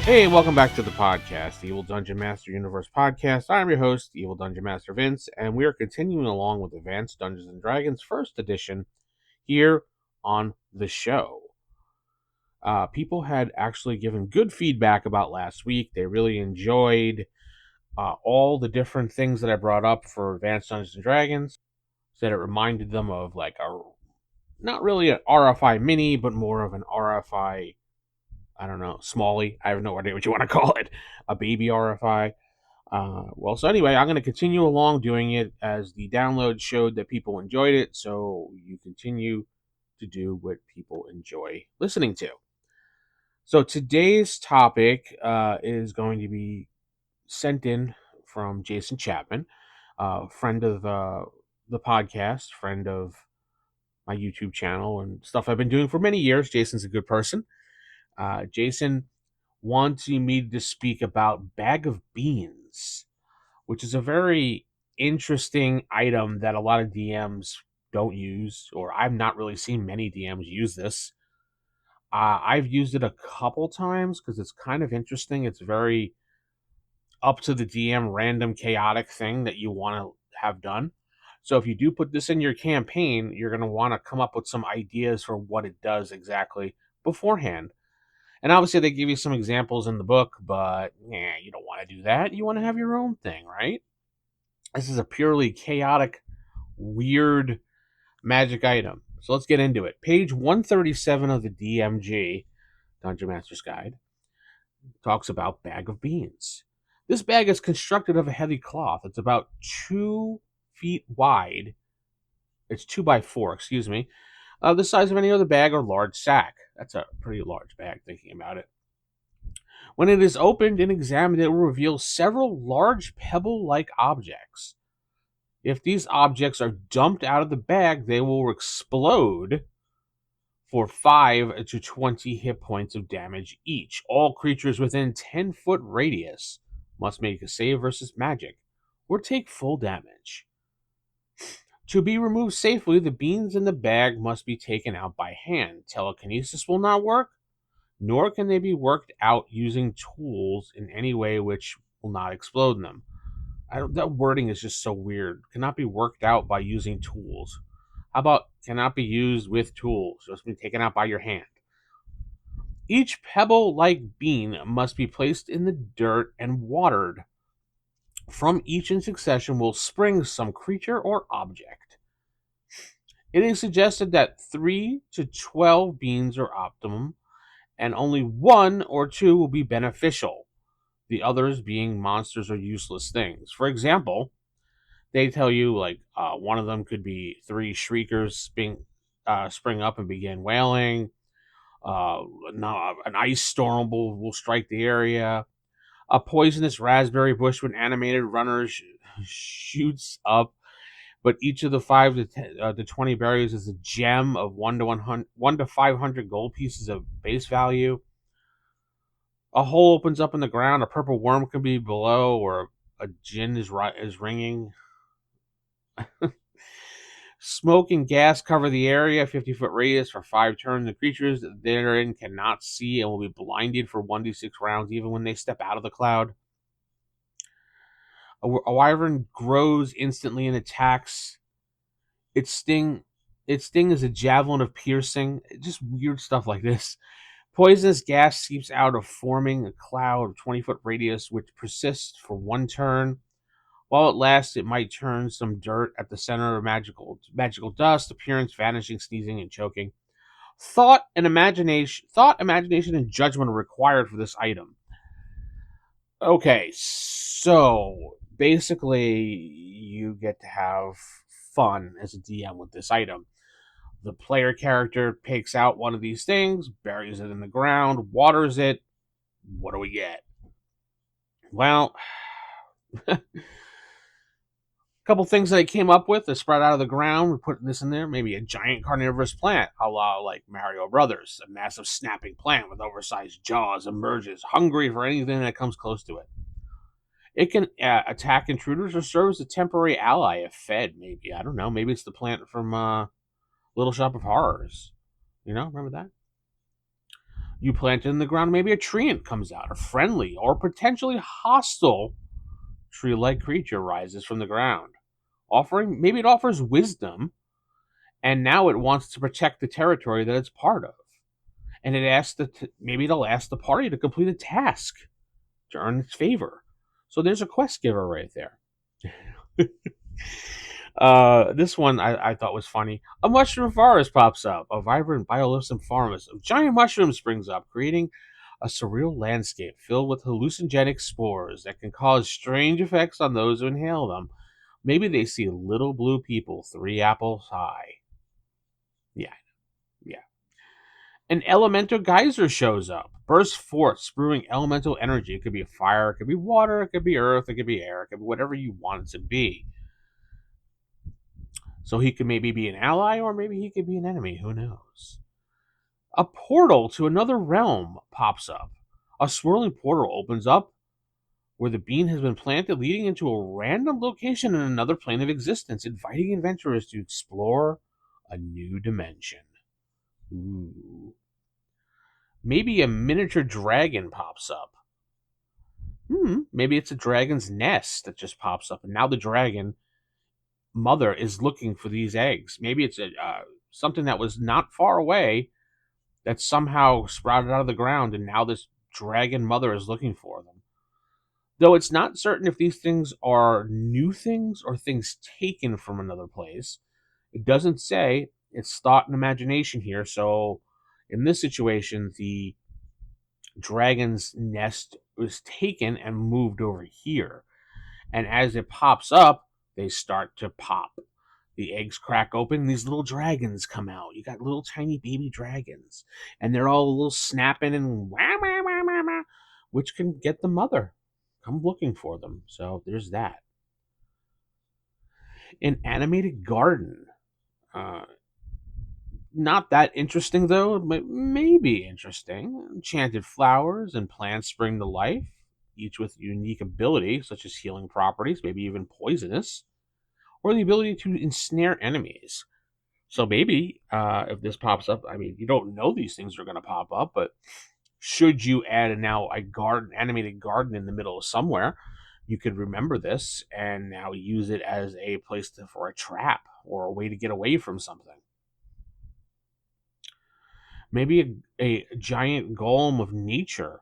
Hey, welcome back to the podcast, the Evil Dungeon Master Universe podcast. I'm your host, Evil Dungeon Master Vince, and we are continuing along with Advanced Dungeons and Dragons First Edition here on the show. People had actually given good feedback about last week. They really enjoyed all the different things that I brought up for Advanced Dungeons and Dragons. Said it reminded them of like not really an RFI mini, but more of an RFI, I don't know, Smalley. I have no idea what you want to call it. A baby RFI. So anyway, I'm going to continue along doing it as the download showed that people enjoyed it. So you continue to do what people enjoy listening to. So today's topic is going to be sent in from Jason Chapman, friend of the podcast, friend of my YouTube channel and stuff I've been doing for many years. Jason's a good person. Jason wanting me to speak about bag of beans, which is a very interesting item that a lot of DMs don't use, or I've not really seen many DMs use this. I've used it a couple times because it's kind of interesting. It's very up to the DM, random, chaotic thing that you want to have done. So if you do put this in your campaign, you're going to want to come up with some ideas for what it does exactly beforehand. And obviously, they give you some examples in the book, but you don't want to do that. You want to have your own thing, right? This is a purely chaotic, weird magic item. So let's get into it. Page 137 of the DMG, Dungeon Master's Guide, talks about bag of beans. This bag is constructed of a heavy cloth. It's about 2 feet wide. It's 2 by 4, excuse me. The size of any other bag or large sack. That's a pretty large bag, thinking about it. When it is opened and examined, it will reveal several large pebble-like objects. If these objects are dumped out of the bag, they will explode for 5 to 20 hit points of damage each. All creatures within 10-foot radius must make a save versus magic or take full damage. To be removed safely, the beans in the bag must be taken out by hand. Telekinesis will not work, nor can they be worked out using tools in any way which will not explode them. That wording is just so weird. Cannot be worked out by using tools. How about cannot be used with tools? Just be taken out by your hand. Each pebble-like bean must be placed in the dirt and watered. From each in succession will spring some creature or object. It is suggested that 3 to 12 beans are optimum, and only 1 or 2 will be beneficial, the others being monsters or useless things. For example, they tell you like one of them could be 3 shriekers spring up and begin wailing. An ice storm will strike the area. A poisonous raspberry bush with animated runners shoots up, but each of the 5 to 20 berries is a gem of 1 to 500 gold pieces of base value. A hole opens up in the ground. A purple worm can be below, or a djinn is ringing. Smoke and gas cover the area, 50-foot radius for 5 turns. The creatures therein cannot see and will be blinded for 1d6 rounds, even when they step out of the cloud. A wyvern grows instantly and attacks. Its sting is a javelin of piercing. Just weird stuff like this. Poisonous gas seeps out of forming a cloud of 20-foot radius, which persists for 1 turn. While it lasts, it might turn some dirt at the center of magical dust, appearance, vanishing, sneezing, and choking. Thought, imagination, and judgment are required for this item. Okay, so basically, you get to have fun as a DM with this item. The player character picks out one of these things, buries it in the ground, waters it. What do we get? Well, a couple things that I came up with. They spread out of the ground. We're putting this in there. Maybe a giant carnivorous plant, a la like Mario Brothers. A massive snapping plant with oversized jaws emerges, hungry for anything that comes close to it. It can attack intruders or serve as a temporary ally if fed, maybe. I don't know. Maybe it's the plant from Little Shop of Horrors. You know, remember that? You plant it in the ground, maybe a treant comes out, a friendly or potentially hostile tree-like creature rises from the ground, offering maybe it offers wisdom, and now it wants to protect the territory that it's part of. And it asks maybe it'll ask the party to complete a task to earn its favor. So there's a quest giver right there. This one I thought was funny. A mushroom forest pops up. A vibrant bioluminescent forest of giant mushrooms springs up, creating a surreal landscape filled with hallucinogenic spores that can cause strange effects on those who inhale them. Maybe they see little blue people 3 apples high. Yeah, yeah. An elemental geyser shows up, bursts forth, spewing elemental energy. It could be fire, it could be water, it could be earth, it could be air, it could be whatever you want it to be. So he could maybe be an ally, or maybe he could be an enemy. Who knows? A portal to another realm pops up. A swirling portal opens up where the bean has been planted, leading into a random location in another plane of existence, inviting adventurers to explore a new dimension. Ooh. Maybe a miniature dragon pops up. Maybe it's a dragon's nest that just pops up, and now the dragon mother is looking for these eggs. Maybe it's something that was not far away that somehow sprouted out of the ground, and now this dragon mother is looking for them. Though it's not certain if these things are new things or things taken from another place. It doesn't say. It's thought and imagination here. So in this situation, the dragon's nest was taken and moved over here. And as it pops up, they start to pop. The eggs crack open, these little dragons come out. You got little tiny baby dragons, and they're all a little snapping and wah, wah, wah, wah, wah, which can get the mother come looking for them. So there's that. An animated garden. Uh, Not that interesting though, but maybe interesting. Enchanted flowers and plants spring to life, each with unique ability, such as healing properties, maybe even poisonous, or the ability to ensnare enemies. So maybe if this pops up, I mean, you don't know these things are going to pop up, but should you add now a garden, animated garden in the middle of somewhere, you could remember this and now use it as a place for a trap or a way to get away from something. Maybe a giant golem of nature,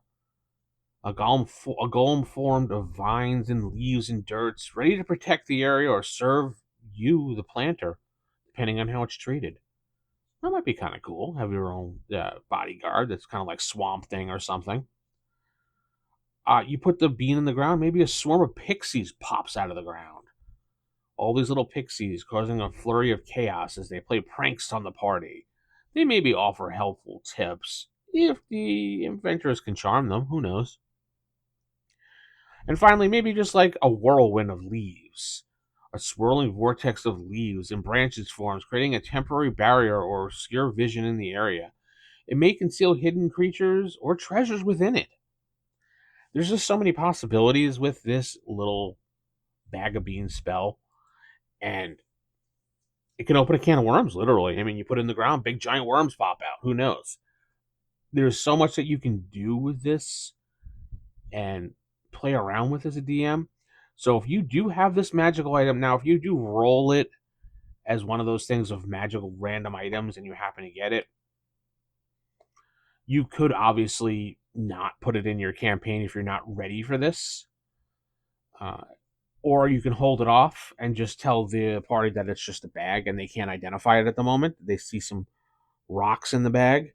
a golem formed of vines and leaves and dirts, ready to protect the area or serve you, the planter, depending on how it's treated. That might be kind of cool. Have your own bodyguard that's kind of like Swamp Thing or something. You put the bean in the ground, maybe a swarm of pixies pops out of the ground. All these little pixies causing a flurry of chaos as they play pranks on the party. They maybe offer helpful tips if the inventors can charm them. Who knows? And finally, maybe just like a whirlwind of leaves. A swirling vortex of leaves and branches forms, creating a temporary barrier or obscure vision in the area. It may conceal hidden creatures or treasures within it. There's just so many possibilities with this little bag of beans spell, and it can open a can of worms, literally. I mean, you put it in the ground, big giant worms pop out. Who knows? There's so much that you can do with this and play around with as a DM. So if you do have this magical item, now if you do roll it as one of those things of magical random items and you happen to get it, you could obviously not put it in your campaign if you're not ready for this. Or you can hold it off and just tell the party that it's just a bag and they can't identify it at the moment. They see some rocks in the bag.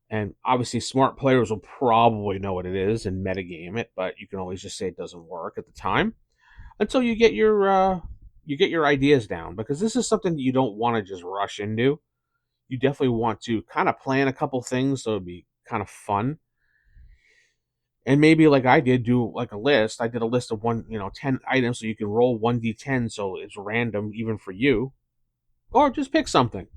And obviously, smart players will probably know what it is and metagame it, but you can always just say it doesn't work at the time until you get your ideas down, because this is something that you don't want to just rush into. You definitely want to kind of plan a couple things so it'd be kind of fun. And maybe like I did, do like a list. I did a list of 10 items, so you can roll 1d10, so it's random even for you, or just pick something.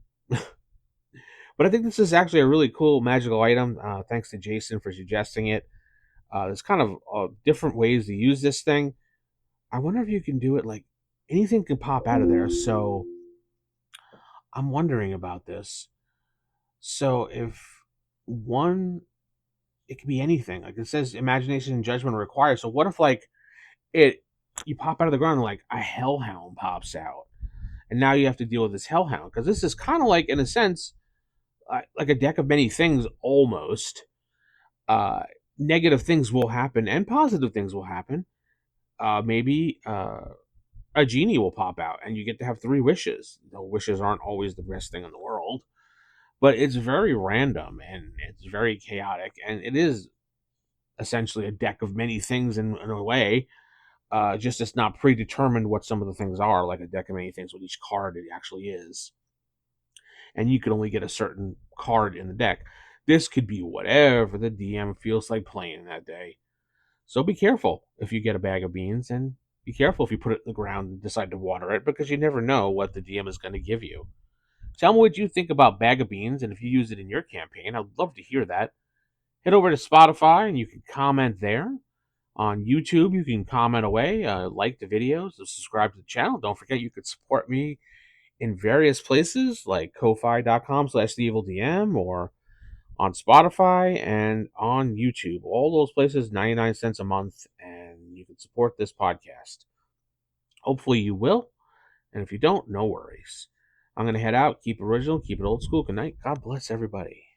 But I think this is actually a really cool magical item. Thanks to Jason for suggesting it. There's kind of different ways to use this thing. I wonder if you can do it like anything can pop out of there. So I'm wondering about this. So if one, it could be anything. Like it says, imagination and judgment are required. So what if like it, you pop out of the ground and like a hellhound pops out, and now you have to deal with this hellhound because this is kind of like in a sense like a deck of many things almost. Uh, Negative things will happen and positive things will happen. Maybe a genie will pop out and you get to have three wishes. The wishes aren't always the best thing in the world, but it's very random and it's very chaotic, and it is essentially a deck of many things in a way. Just it's not predetermined what some of the things are, like a deck of many things with each card it actually is. And you can only get a certain card in the deck. This could be whatever the DM feels like playing that day. So be careful if you get a bag of beans, and be careful if you put it in the ground and decide to water it, because you never know what the DM is going to give you. Tell me what you think about bag of beans, and if you use it in your campaign, I'd love to hear that. Head over to Spotify and you can comment there. On YouTube, you can comment away, like the videos, subscribe to the channel. Don't forget you could support me in various places like ko-fi.com/theevildm or on Spotify and on YouTube. All those places, 99 cents a month, and you can support this podcast. Hopefully you will. And if you don't, no worries. I'm going to head out. Keep it original, keep it old school. Good night. God bless everybody.